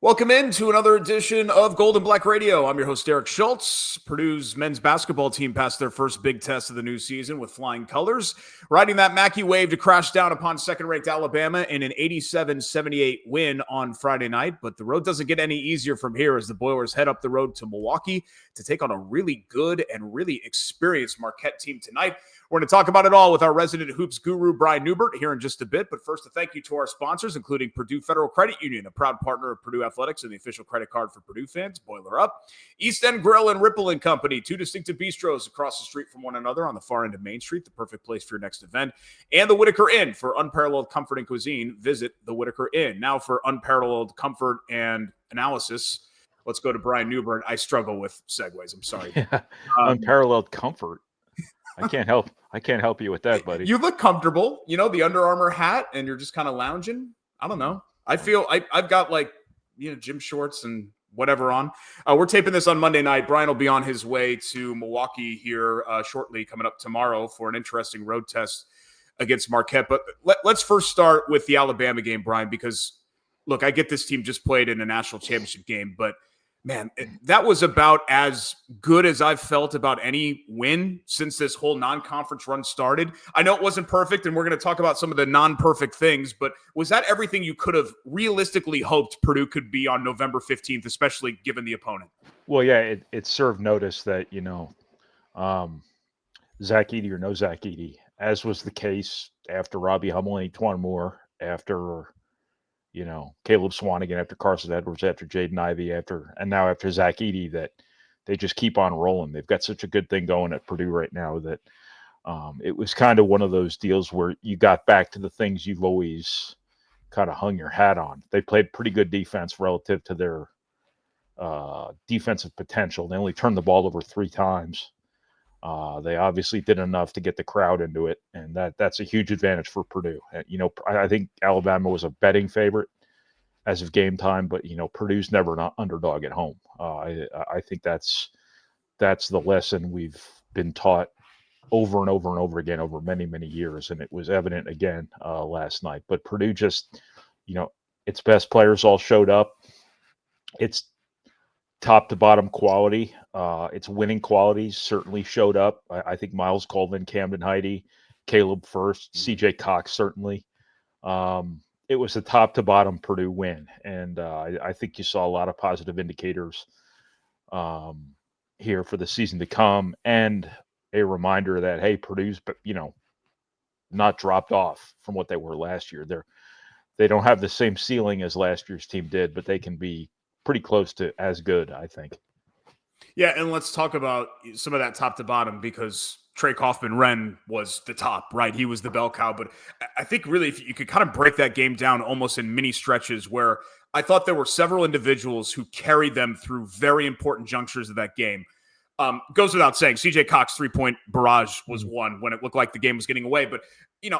Welcome into another edition of Gold and Black Radio. I'm your host, Derek Schultz. Purdue's men's basketball team passed their first big test of the new season with flying colors, riding that Mackey wave to crash down upon second-ranked Alabama in an 87-78 win on Friday night. But the road doesn't get any easier from here as the Boilers head up the road to Milwaukee to take on a really good and really experienced Marquette team tonight. We're going to talk about it all with our resident hoops guru, Brian Neubert, here in just a bit. But first, a thank you to our sponsors, including Purdue Federal Credit Union, a proud partner of Purdue Athletics and the official credit card for Purdue fans. Boiler up. East End Grill and Ripple and Company, two distinctive bistros across the street from one another on the far end of Main Street, the perfect place for your next event. And the Whitaker Inn for unparalleled comfort and cuisine. Visit the Whitaker Inn. Now for unparalleled comfort and analysis, let's go to Brian Neubert. I struggle with segues. I'm sorry. Yeah. Unparalleled comfort. I can't help you with that, buddy. You look comfortable, the Under Armour hat, and you're just kind of lounging. I don't know. I feel I've got gym shorts and whatever on. We're taping this on Monday night. Brian will be on his way to Milwaukee here shortly, coming up tomorrow for an interesting road test against Marquette. But let's first start with the Alabama game, Brian, because look, I get this team just played in a national championship game, but man, that was about as good as I've felt about any win since this whole non-conference run started. I know it wasn't perfect, and we're going to talk about some of the non-perfect things, but was that everything you could have realistically hoped Purdue could be on November 15th, especially given the opponent? Well, yeah, it served notice that, Zach-Edey or no Zach-Edey, as was the case after Robbie Hummel and Antoine Moore, after Caleb Swanigan, after Carson Edwards, after Jaden Ivey, and now after Zach-Edey, that they just keep on rolling. They've got such a good thing going at Purdue right now that it was kind of one of those deals where you got back to the things you've always kind of hung your hat on. They played pretty good defense relative to their defensive potential. They only turned the ball over 3 times. They obviously did enough to get the crowd into it, and that's a huge advantage for Purdue. I think Alabama was a betting favorite as of game time, but Purdue's never an underdog at home. I think that's the lesson we've been taught over and over and over again over many, many years, and it was evident again last night. But Purdue just, its best players all showed up. It's top to bottom quality. Its winning qualities certainly showed up. I think Miles Colvin, Camden Heide, Caleb First, CJ Cox certainly. It was a top to bottom Purdue win, and I think you saw a lot of positive indicators here for the season to come, and a reminder that, hey, Purdue's not dropped off from what they were last year. They don't have the same ceiling as last year's team did, but they can be pretty close to as good, I think. Yeah, and let's talk about some of that top to bottom, because Trey Kaufman-Renn was the top, right? He was the bell cow. But I think really if you could kind of break that game down almost in mini stretches where I thought there were several individuals who carried them through very important junctures of that game. Goes without saying, CJ Cox 3-point barrage was one when it looked like the game was getting away. But,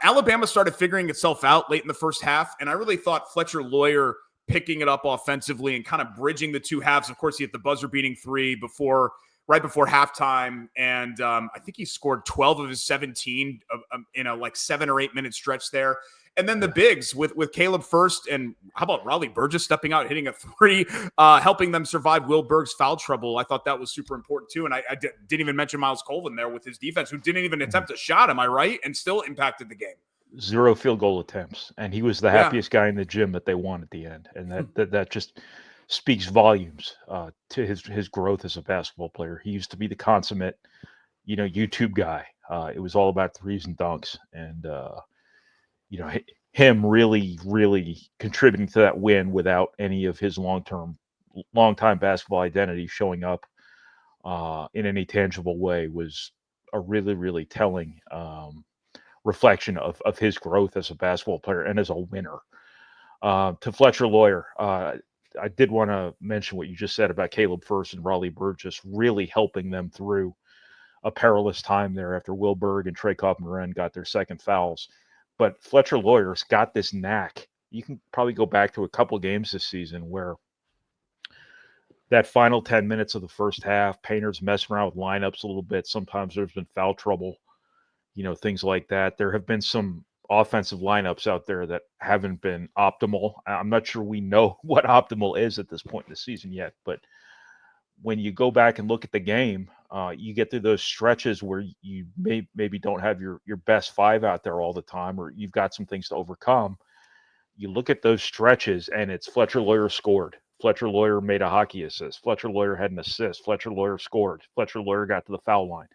Alabama started figuring itself out late in the first half, and I really thought Fletcher Loyer picking it up offensively and kind of bridging the two halves. Of course, he hit the buzzer-beating 3 right before halftime, and I think he scored 12 of his 17 in a 7 or 8 minute stretch there. And then the bigs with Caleb First, and how about Raleigh Burgess stepping out, hitting a 3, helping them survive Will Berg's foul trouble. I thought that was super important too. And I didn't even mention Miles Colvin there with his defense, who didn't even attempt a shot, am I right? And still impacted the game. 0 field goal attempts, and he was the happiest guy in the gym that they won at the end, and that just speaks volumes to his growth as a basketball player. He used to be the consummate, YouTube guy. It was all about threes and dunks, and him really, really contributing to that win without any of his long-time basketball identity showing up in any tangible way was a really, really telling reflection of his growth as a basketball player and as a winner. To Fletcher Loyer, I did want to mention what you just said about Caleb First and Raleigh Burgess really helping them through a perilous time there after Will Berg and Trey Kaufman-Renn got their second fouls. But Fletcher Loyer's got this knack. You can probably go back to a couple games this season where that final 10 minutes of the first half, Painter's messing around with lineups a little bit. Sometimes there's been foul trouble, things like that. There have been some offensive lineups out there that haven't been optimal. I'm not sure we know what optimal is at this point in the season yet, but when you go back and look at the game, you get through those stretches where you maybe don't have your best five out there all the time, or you've got some things to overcome. You look at those stretches, and it's Fletcher Loyer scored. Fletcher Loyer made a hockey assist. Fletcher Loyer had an assist. Fletcher Loyer scored. Fletcher Loyer got to the foul line.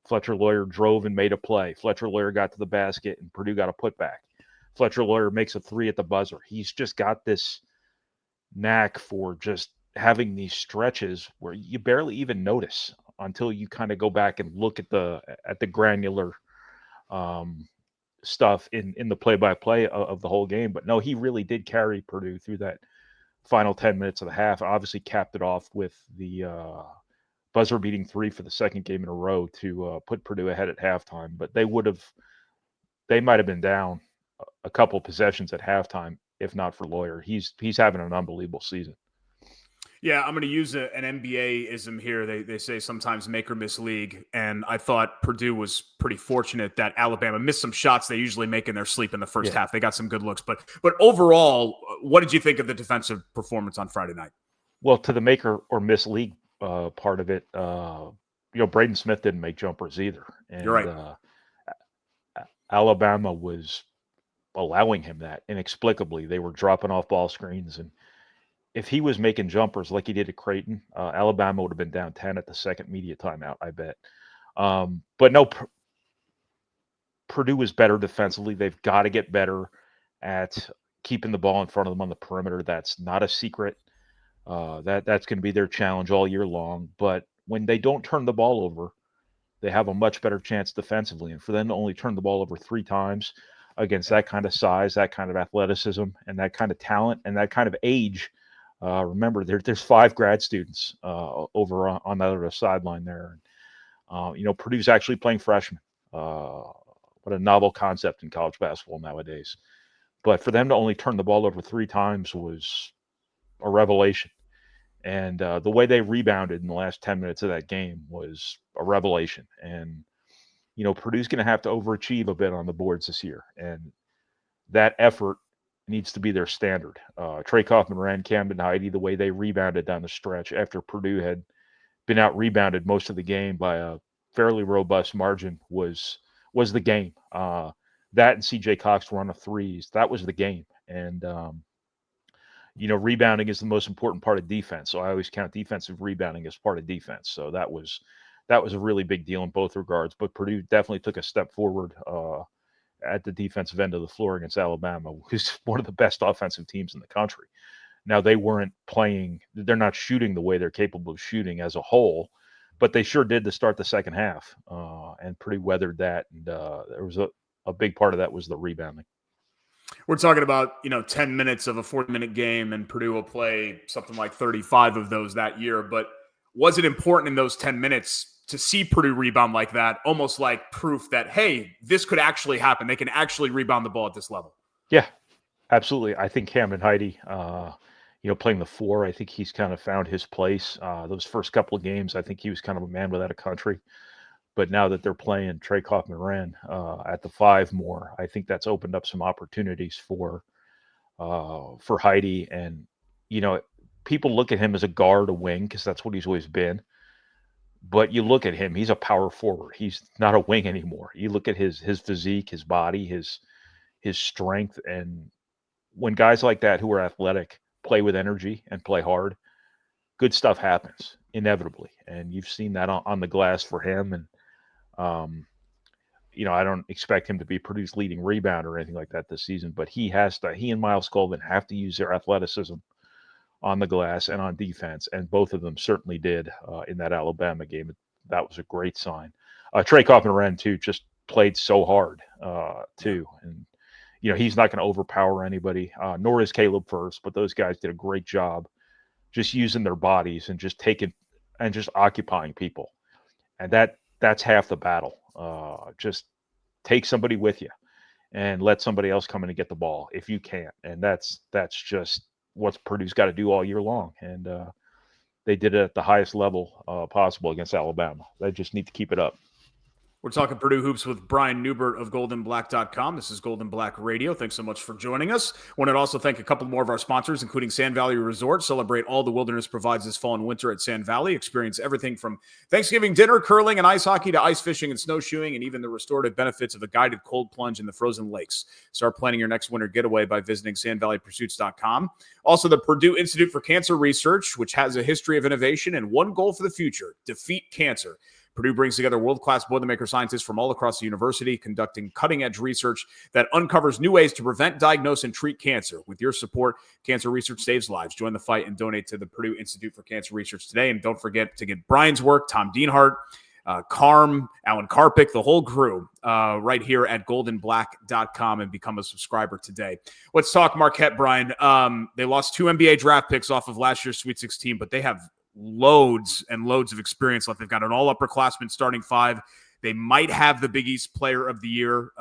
Fletcher Loyer drove and made a play. Fletcher Loyer got to the basket, and Purdue got a putback. Fletcher Loyer makes a three at the buzzer. He's just got this knack for just having these stretches where you barely even notice until you kind of go back and look at the granular stuff in the play-by-play of the whole game. But no, he really did carry Purdue through that final 10 minutes of the half. Obviously capped it off with the buzzer-beating three for the second game in a row to put Purdue ahead at halftime. But they might have been down a couple possessions at halftime if not for Loyer. He's having an unbelievable season. Yeah, I'm going to use an NBA-ism here. They say sometimes make or miss league, and I thought Purdue was pretty fortunate that Alabama missed some shots they usually make in their sleep in the first half. They got some good looks, but overall, what did you think of the defensive performance on Friday night? Well, to the make or miss league part of it, Braden Smith didn't make jumpers either, and you're right. Alabama was allowing him that inexplicably. They were dropping off ball screens, and if he was making jumpers like he did at Creighton, Alabama would have been down 10 at the second media timeout, I bet. But no, Purdue was better defensively. They've got to get better at keeping the ball in front of them on the perimeter. That's not a secret. That's going to be their challenge all year long. But when they don't turn the ball over, they have a much better chance defensively. And for them to only turn the ball over 3 times against that kind of size, that kind of athleticism, and that kind of talent, and that kind of age, remember, there's 5 grad students over on the other sideline there. Purdue's actually playing freshmen. What a novel concept in college basketball nowadays. But for them to only turn the ball over 3 times was a revelation. And the way they rebounded in the last 10 minutes of that game was a revelation. And, Purdue's going to have to overachieve a bit on the boards this year. And that effort needs to be their standard. Trey Kaufman-Renn, Camden Heide, the way they rebounded down the stretch after Purdue had been out-rebounded most of the game by a fairly robust margin was the game. That and C.J. Cox run of threes, that was the game. And, rebounding is the most important part of defense. So I always count defensive rebounding as part of defense. So that was a really big deal in both regards. But Purdue definitely took a step forward at the defensive end of the floor against Alabama, who's one of the best offensive teams in the country. Now, they're not shooting the way they're capable of shooting as a whole, but they sure did to start the second half, and Purdue weathered that. And there was a big part of that was the rebounding. We're talking about, 10 minutes of a 40-minute game, and Purdue will play something like 35 of those that year. But was it important in those 10 minutes to see Purdue rebound like that, almost like proof that, hey, this could actually happen? They can actually rebound the ball at this level. Yeah, absolutely. I think Camden Heide, playing the 4, I think he's kind of found his place. Those first couple of games, I think he was kind of a man without a country. But now that they're playing Trey Kaufman-Renn at the 5 more, I think that's opened up some opportunities for Heide. And, people look at him as a guard, a wing, because that's what he's always been. But you look at him, he's a power forward. He's not a wing anymore. You look at his physique, his body, his strength. And when guys like that who are athletic play with energy and play hard, good stuff happens inevitably. And you've seen that on the glass for him. And, I don't expect him to be Purdue's leading rebounder or anything like that this season, but he and Miles Colvin have to use their athleticism on the glass and on defense, and both of them certainly did in that Alabama game. That was a great sign. Trey Kaufman-Renn, too, just played so hard, too. And, he's not going to overpower anybody, nor is Caleb First, but those guys did a great job just using their bodies and just occupying people. And that's half the battle. Just take somebody with you and let somebody else come in and get the ball if you can. And that's just what Purdue's got to do all year long. And they did it at the highest level possible against Alabama. They just need to keep it up. We're talking Purdue Hoops with Brian Neubert of goldenblack.com. This is Golden Black Radio. Thanks so much for joining us. Want to also thank a couple more of our sponsors, including Sand Valley Resort. Celebrate all the wilderness provides this fall and winter at Sand Valley. Experience everything from Thanksgiving dinner, curling, and ice hockey to ice fishing and snowshoeing, and even the restorative benefits of a guided cold plunge in the frozen lakes. Start planning your next winter getaway by visiting sandvalleypursuits.com. Also, the Purdue Institute for Cancer Research, which has a history of innovation and one goal for the future: defeat cancer. Purdue brings together world-class Boilermaker scientists from all across the university, conducting cutting-edge research that uncovers new ways to prevent, diagnose, and treat cancer. With your support, cancer research saves lives. Join the fight and donate to the Purdue Institute for Cancer Research today. And don't forget to get Brian's work, Tom Dienhart, Carm, Alan Karpik, the whole crew, right here at goldenblack.com, and become a subscriber today. Let's talk Marquette, Brian. They lost 2 NBA draft picks off of last year's Sweet 16, but they have loads and loads of experience left. They've got an all-upperclassmen starting 5. They might have the Big East Player of the Year,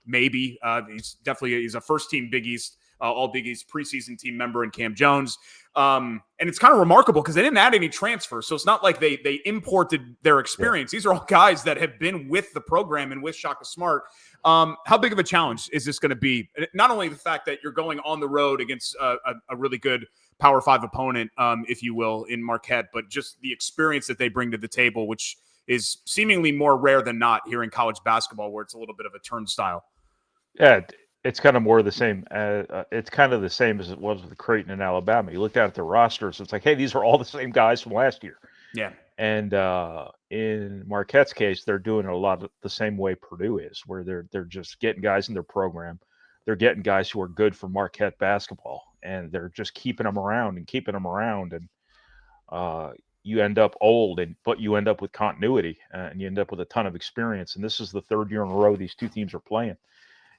maybe. He's a first-team Big East, all Big East preseason team member in Cam Jones. And it's kind of remarkable because they didn't add any transfers, so it's not like they imported their experience. Yeah. These are all guys that have been with the program and with Shaka Smart. How big of a challenge is this going to be? Not only the fact that you're going on the road against a really good Power 5 opponent, if you will, in Marquette, but just the experience that they bring to the table, which is seemingly more rare than not here in college basketball, where it's a little bit of a turnstile. Yeah, it's kind of more of the same. It's kind of the same as it was with Creighton and Alabama. You look down at their rosters, it's like, hey, these are all the same guys from last year. Yeah. And in Marquette's case, they're doing a lot of the same way Purdue is, where they're just getting guys in their program. They're getting guys who are good for Marquette basketball, and they're just keeping them around. And you end up old, but you end up with continuity, and you end up with a ton of experience. And this is the 3rd year in a row these two teams are playing.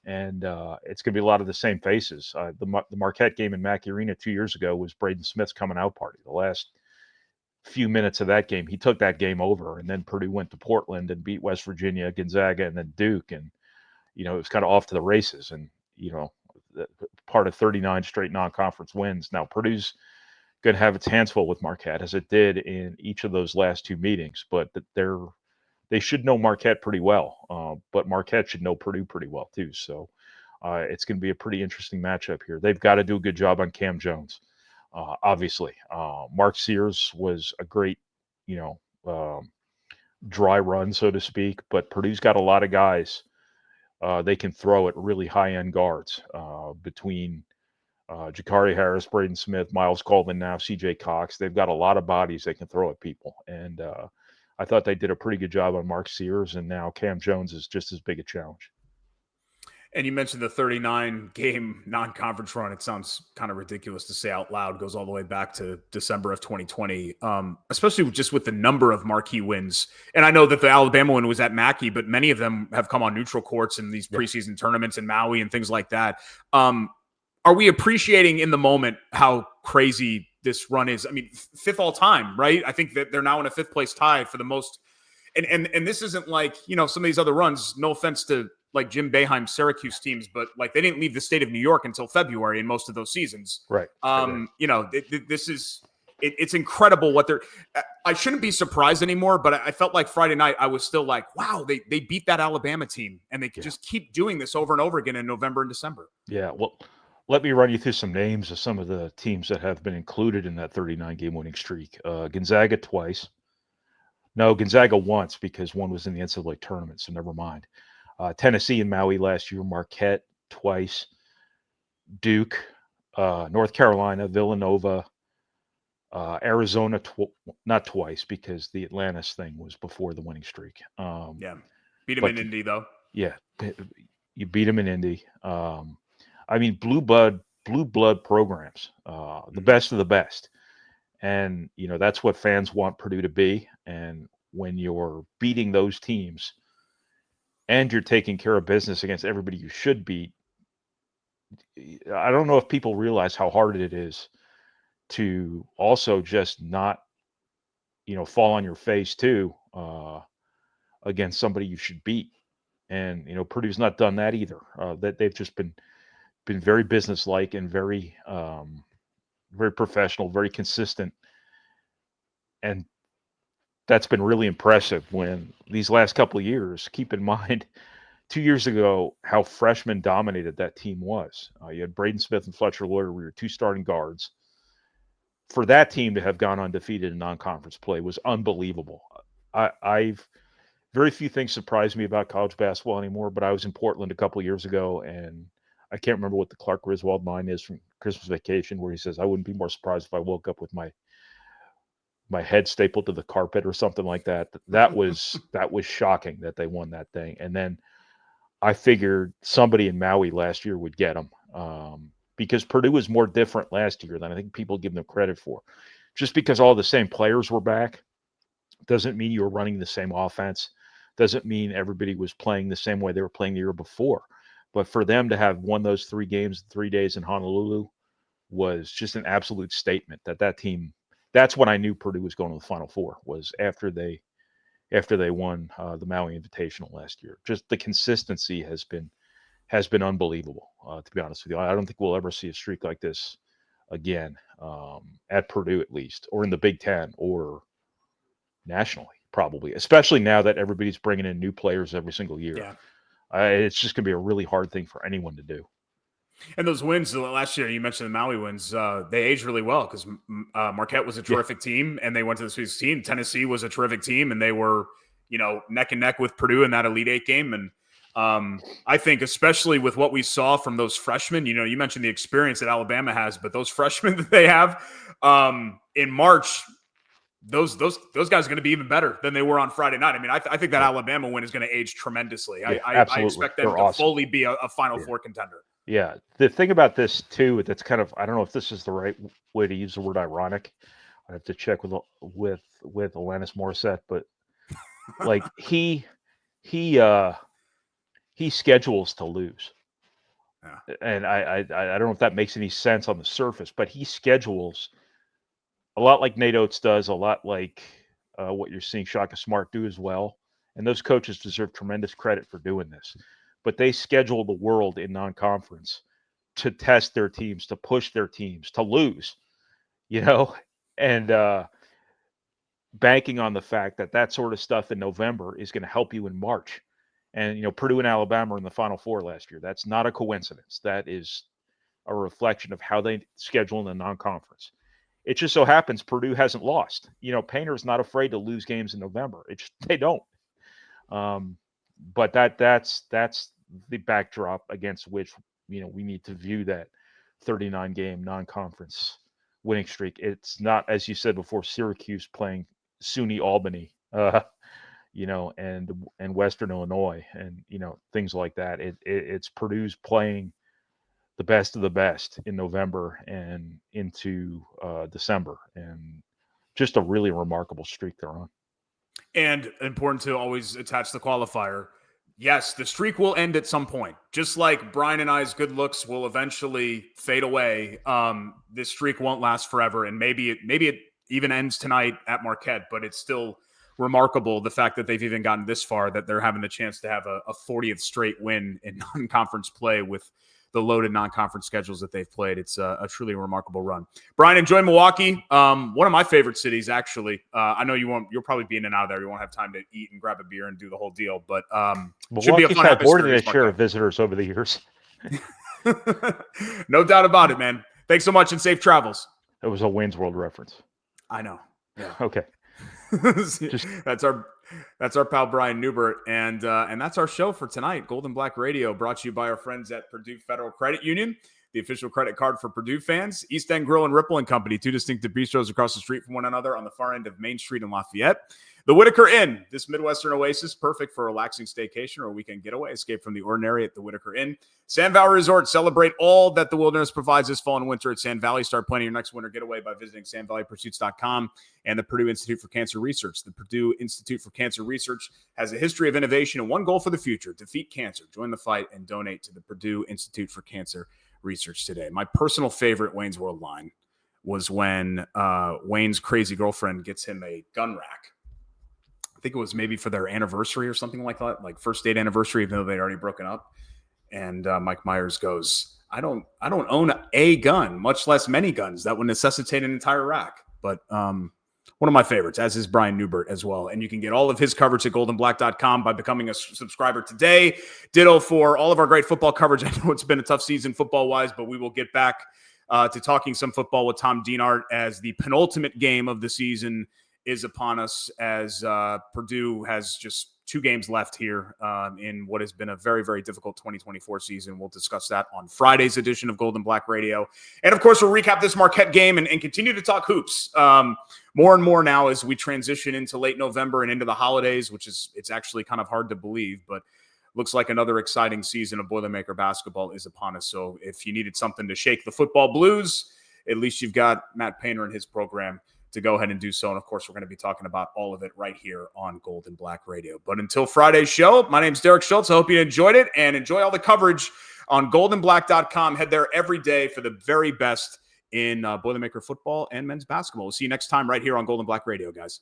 And it's going to be a lot of the same faces. The Marquette game in Mackey Arena 2 years ago was Braden Smith's coming out party. The last few minutes of that game, he took that game over, and then Purdue went to Portland and beat West Virginia, Gonzaga, and then Duke. And, it was kind of off to the races. And, part of 39 straight non-conference wins. Now, Purdue's going to have its hands full with Marquette, as it did in each of those last 2 meetings, but they should know Marquette pretty well, but Marquette should know Purdue pretty well too. So it's going to be a pretty interesting matchup here. They've got to do a good job on Cam Jones, obviously. Mark Sears was a great, dry run, so to speak, but Purdue's got a lot of guys they can throw at really high-end guards between Jakari Harris, Braden Smith, Miles Colvin, now CJ Cox. They've got a lot of bodies they can throw at people. And I thought they did a pretty good job on Mark Sears, and now Cam Jones is just as big a challenge. And you mentioned the 39-game non-conference run. It sounds kind of ridiculous to say out loud. It goes all the way back to December of 2020, especially just with the number of marquee wins. And I know that the Alabama one was at Mackey, but many of them have come on neutral courts in these preseason tournaments in Maui and things like that. Are we appreciating in the moment how crazy this run is? I mean, 5th all time, right? I think that they're now in a 5th place tie for the most. And this isn't like, some of these other runs, no offense to like Jim Boeheim's Syracuse teams, but like they didn't leave the state of New York until February in most of those seasons. Right. This is, it's incredible what I shouldn't be surprised anymore, but I felt like Friday night, I was still like, wow, they beat that Alabama team, and they just keep doing this over and over again in November and December. Yeah. Well, let me run you through some names of some of the teams that have been included in that 39-game winning streak. Gonzaga twice. No, Gonzaga once, because one was in the NCAA tournament, so never mind. Tennessee and Maui last year. Marquette twice. Duke, North Carolina, Villanova, Arizona, not twice, because the Atlantis thing was before the winning streak. Beat them in Indy, though. Yeah, you beat them in Indy. I mean, blue blood programs, the best of the best. And, that's what fans want Purdue to be. And when you're beating those teams and you're taking care of business against everybody you should beat, I don't know if people realize how hard it is to also just not, fall on your face too against somebody you should beat. And, Purdue's not done that either. That they've just been very businesslike and very professional, very consistent. And that's been really impressive when these last couple of years, keep in mind, 2 years ago, how freshman dominated that team was. You had Braden Smith and Fletcher Loyer were your two starting guards. For that team to have gone undefeated in non-conference play was unbelievable. I've very few things surprise me about college basketball anymore, but I was in Portland a couple of years ago, and I can't remember what the Clark Griswold line is from Christmas Vacation, where he says, I wouldn't be more surprised if I woke up with my head stapled to the carpet or something like that. That was shocking that they won that thing. And then I figured somebody in Maui last year would get them because Purdue was more different last year than I think people give them credit for. Just because all the same players were back doesn't mean you were running the same offense. Doesn't mean everybody was playing the same way they were playing the year before. But for them to have won those 3 games in 3 days in Honolulu was just an absolute statement that team. That's when I knew Purdue was going to the Final Four, was after they won the Maui Invitational last year. Just the consistency has been unbelievable, to be honest with you. I don't think we'll ever see a streak like this again at Purdue, at least, or in the Big Ten, or nationally, probably, especially now that everybody's bringing in new players every single year. Yeah. It's just going to be a really hard thing for anyone to do. And those wins last year, you mentioned the Maui wins, they aged really well because Marquette was a terrific team and they went to the Sweet 16. Tennessee was a terrific team and they were, neck and neck with Purdue in that Elite Eight game. And I think especially with what we saw from those freshmen, you mentioned the experience that Alabama has, but those freshmen that they have in March, those guys are going to be even better than they were on Friday night. I mean, I think that Alabama win is going to age tremendously. Yeah, I expect them to fully be a Final Four contender. Yeah. The thing about this too, that's kind of, I don't know if this is the right way to use the word ironic. I have to check with Alanis Morissette, but like he schedules to lose. Yeah. And I don't know if that makes any sense on the surface, but he schedules a lot like Nate Oates does, a lot like what you're seeing Shaka Smart do as well. And those coaches deserve tremendous credit for doing this. But they schedule the world in non-conference to test their teams, to push their teams, to lose, and banking on the fact that sort of stuff in November is going to help you in March. And, Purdue and Alabama are in the Final Four last year. That's not a coincidence. That is a reflection of how they schedule in the non-conference. It just so happens Purdue hasn't lost. Painter's not afraid to lose games in November. They don't. But that's the backdrop against which we need to view that 39 game non-conference winning streak. It's not, as you said before, Syracuse playing SUNY Albany, and Western Illinois, and things like that. It's Purdue's playing the best of the best in November and into December, and just a really remarkable streak they're on. And important to always attach the qualifier. Yes, the streak will end at some point. Just like Brian and I's good looks will eventually fade away, this streak won't last forever. And maybe it even ends tonight at Marquette, but it's still remarkable the fact that they've even gotten this far, that they're having the chance to have a 40th straight win in non-conference play with the loaded non-conference schedules that they've played. It's a truly remarkable run. Brian, enjoy Milwaukee. One of my favorite cities, actually. I know you'll probably be in and out of there. You won't have time to eat and grab a beer and do the whole deal, but should be a fun had more than a atmosphere. share of visitors over the years. No doubt about it, man. Thanks so much and safe travels. It was a Wayne's World reference. I know. Yeah. Okay. That's our pal Brian Neubert, and that's our show for tonight. Gold and Black Radio, brought to you by our friends at Purdue Federal Credit Union, the official credit card for Purdue fans. East End Grill and Ripple and Company, two distinctive bistros across the street from one another on the far end of Main Street in Lafayette. The Whitaker Inn, this Midwestern oasis, perfect for a relaxing staycation or a weekend getaway. Escape from the ordinary at the Whitaker Inn. Sand Valley Resort, celebrate all that the wilderness provides this fall and winter at Sand Valley. Start planning your next winter getaway by visiting sandvalleypursuits.com and the Purdue Institute for Cancer Research. The Purdue Institute for Cancer Research has a history of innovation and one goal for the future: defeat cancer. Join the fight and donate to the Purdue Institute for Cancer Research today. My personal favorite Wayne's World line was when Wayne's crazy girlfriend gets him a gun rack. I think it was maybe for their anniversary or something like that, like first date anniversary, even though they'd already broken up. And Mike Myers goes, I don't own a gun, much less many guns that would necessitate an entire rack. But One of my favorites, as is Brian Neubert as well. And you can get all of his coverage at goldenblack.com by becoming a subscriber today. Ditto for all of our great football coverage. I know it's been a tough season football-wise, but we will get back to talking some football with Tom Dienart as the penultimate game of the season is upon us, as Purdue has just 2 games left here in what has been a very, very difficult 2024 season. We'll discuss that on Friday's edition of Golden Black Radio. And, of course, we'll recap this Marquette game and continue to talk hoops more and more now as we transition into late November and into the holidays, which is it's actually kind of hard to believe, but looks like another exciting season of Boilermaker basketball is upon us. So if you needed something to shake the football blues, at least you've got Matt Painter and his program to go ahead and do so. And, of course, we're going to be talking about all of it right here on Golden Black Radio. But until Friday's show, my name's Derek Schultz. I hope you enjoyed it and enjoy all the coverage on goldenblack.com. Head there every day for the very best in Boilermaker football and men's basketball. We'll see you next time right here on Golden Black Radio, guys.